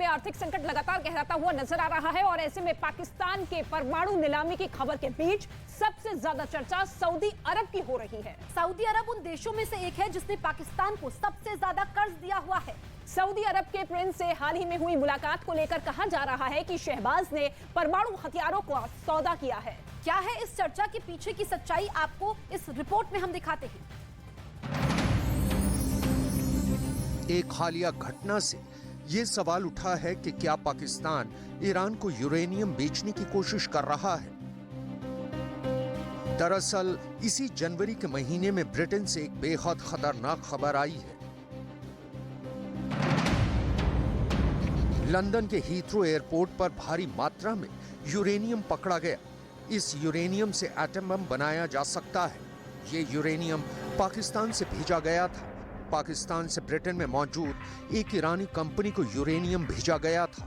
में आर्थिक संकट लगातार गहराता हुआ नजर आ रहा है और ऐसे में पाकिस्तान के परमाणु नीलामी की खबर के बीच सबसे ज्यादा चर्चा सऊदी अरब की हो रही है। सऊदी अरब उन देशों में से एक है जिसने पाकिस्तान को सबसे ज्यादा कर्ज दिया हुआ है। सऊदी अरब के प्रिंस से हाल ही में हुई मुलाकात को लेकर कहा जा रहा है कि शहबाज ने परमाणु हथियारों का सौदा किया है। क्या है इस चर्चा के पीछे की सच्चाई, आपको इस रिपोर्ट में हम दिखाते हैं। एक हालिया घटना से ये सवाल उठा है कि क्या पाकिस्तान ईरान को यूरेनियम बेचने की कोशिश कर रहा है। दरअसल इसी जनवरी के महीने में ब्रिटेन से एक बेहद खतरनाक खबर आई है। लंदन के हीथ्रो एयरपोर्ट पर भारी मात्रा में यूरेनियम पकड़ा गया। इस यूरेनियम से एटम बम बनाया जा सकता है। ये यूरेनियम पाकिस्तान से भेजा गया था। पाकिस्तान से ब्रिटेन में मौजूद एक ईरानी कंपनी को यूरेनियम भेजा गया था।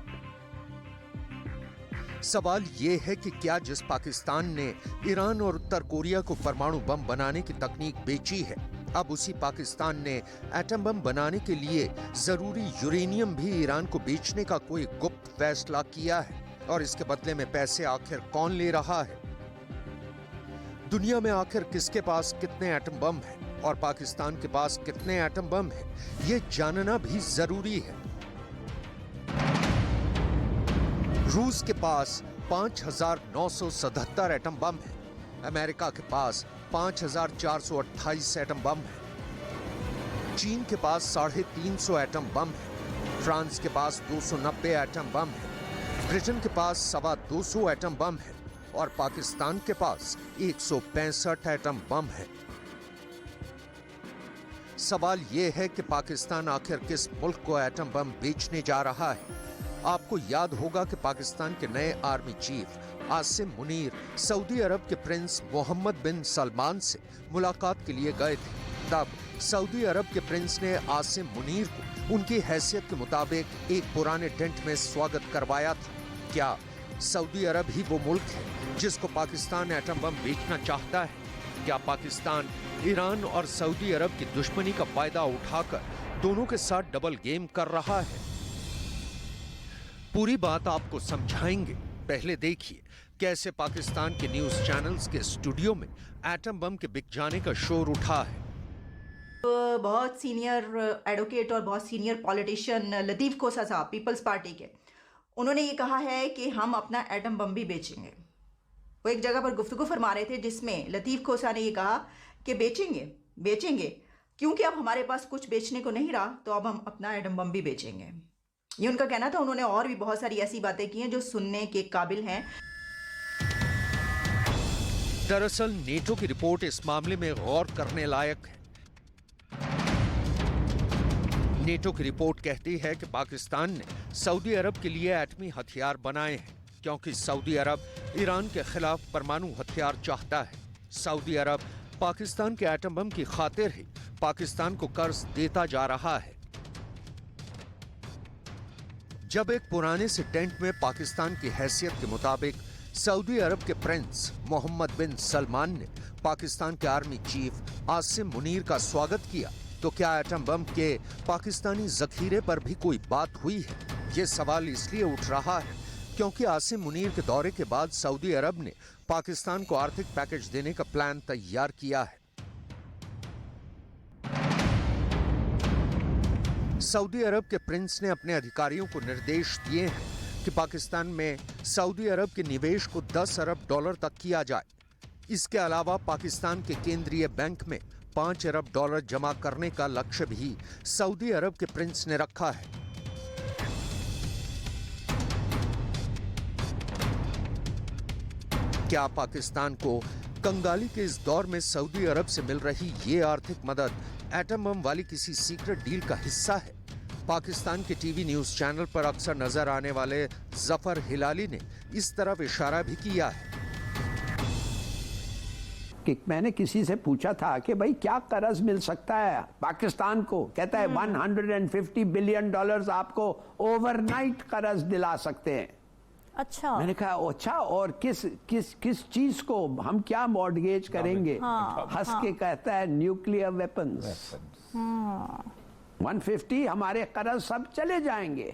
सवाल ये है कि क्या जिस पाकिस्तान ने ईरान और उत्तर कोरिया को परमाणु बम बनाने की तकनीक बेची है, अब उसी पाकिस्तान ने एटम बम बनाने के लिए जरूरी यूरेनियम भी ईरान को बेचने का कोई गुप्त फैसला किया है? और इसके बदले में पैसे आखिर कौन ले रहा है? दुनिया में आखिर किसके पास कितने एटम बम हैं और पाकिस्तान के पास कितने एटम बम हैं, ये जानना भी जरूरी है। रूस के पास 5,977 एटम बम है। अमेरिका के पास 5,428 एटम बम है। चीन के पास 350 एटम बम है। फ्रांस के पास 290 एटम बम है। ब्रिटेन के पास 225 एटम बम है और पाकिस्तान के पास 165 एटम बम है। सवाल यह है कि पाकिस्तान आखिर किस मुल्क को एटम बम बेचने जा रहा है। आपको याद होगा कि पाकिस्तान के नए आर्मी चीफ आसिम मुनीर सऊदी अरब के प्रिंस मोहम्मद बिन सलमान से मुलाकात के लिए गए थे। तब सऊदी अरब के प्रिंस ने आसिम मुनीर को उनकी हैसियत के मुताबिक एक पुराने टेंट में स्वागत करवाया था। क्या सऊदी अरब ही वो मुल्क है जिसको पाकिस्तान एटम बम बेचना चाहता है? क्या पाकिस्तान ईरान और सऊदी अरब की दुश्मनी का फायदा उठाकर दोनों के साथ डबल गेम कर रहा है? पूरी बात आपको समझाएंगे। पहले देखिए कैसे पाकिस्तान के न्यूज चैनल्स के स्टूडियो में एटम बम के बिक जाने का शोर उठा है। बहुत सीनियर एडवोकेट और बहुत सीनियर पॉलिटिशियन लतीफ खोसा साहब पीपल्स पार्टी के, उन्होंने ये कहा है कि हम अपना एटम बम भी बेचेंगे। वो एक जगह पर गुफ्तगू फरमा रहे थे जिसमें लतीफ खोसा ने ये कहा कि बेचेंगे क्योंकि अब हमारे पास कुछ बेचने को नहीं रहा, तो अब हम अपना एटम बम भी बेचेंगे। ये उनका कहना था। उन्होंने और भी बहुत सारी ऐसी बातें की हैं जो सुनने के काबिल हैं। दरअसल नेटो की रिपोर्ट इस मामले में गौर करने लायक है। नेटो की रिपोर्ट कहती है कि पाकिस्तान ने सऊदी अरब के लिए एटमी हथियार बनाए हैं क्योंकि सऊदी अरब ईरान के खिलाफ परमाणु हथियार चाहता है। सऊदी अरब पाकिस्तान के एटम बम की खातिर ही पाकिस्तान को कर्ज देता जा रहा है। जब एक पुराने से टेंट में पाकिस्तान की हैसियत के मुताबिक सऊदी अरब के प्रिंस मोहम्मद बिन सलमान ने पाकिस्तान के आर्मी चीफ आसिम मुनीर का स्वागत किया, तो क्या एटम बम के पाकिस्तानी जखीरे पर भी कोई बात हुई है? ये सवाल इसलिए उठ रहा है क्योंकि आसिम मुनीर के दौरे के बाद सऊदी अरब ने पाकिस्तान को आर्थिक पैकेज देने का प्लान तैयार किया है। सऊदी अरब के प्रिंस ने अपने अधिकारियों को निर्देश दिए हैं कि पाकिस्तान में सऊदी अरब के निवेश को 10 अरब डॉलर तक किया जाए। इसके अलावा पाकिस्तान के केंद्रीय बैंक में 5 अरब डॉलर जमा करने का लक्ष्य भी सऊदी अरब के प्रिंस ने रखा है। क्या पाकिस्तान को कंगाली के इस दौर में सऊदी अरब से मिल रही ये आर्थिक मदद एटम बम वाली किसी सीक्रेट डील का हिस्सा है? पाकिस्तान के टीवी न्यूज चैनल पर अक्सर नजर आने वाले जफर हिलाली ने इस तरफ इशारा भी किया है कि मैंने किसी से पूछा था कि भाई क्या कर्ज मिल सकता है पाकिस्तान को। कहता है 150 बिलियन डॉलर्स आपको ओवरनाइट कर्ज दिला सकते हैं। अच्छा। मैंने कहा अच्छा, और किस चीज को हम क्या मॉर्गेज करेंगे? हंस के कहता है न्यूक्लियर वेपन्स। 150 हमारे कर्ज सब चले जाएंगे।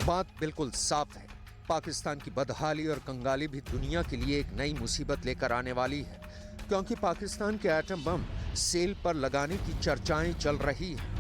बात बिल्कुल साफ है, पाकिस्तान की बदहाली और कंगाली भी दुनिया के लिए एक नई मुसीबत लेकर आने वाली है, क्योंकि पाकिस्तान के एटम बम सेल पर लगाने की चर्चाएं चल रही हैं।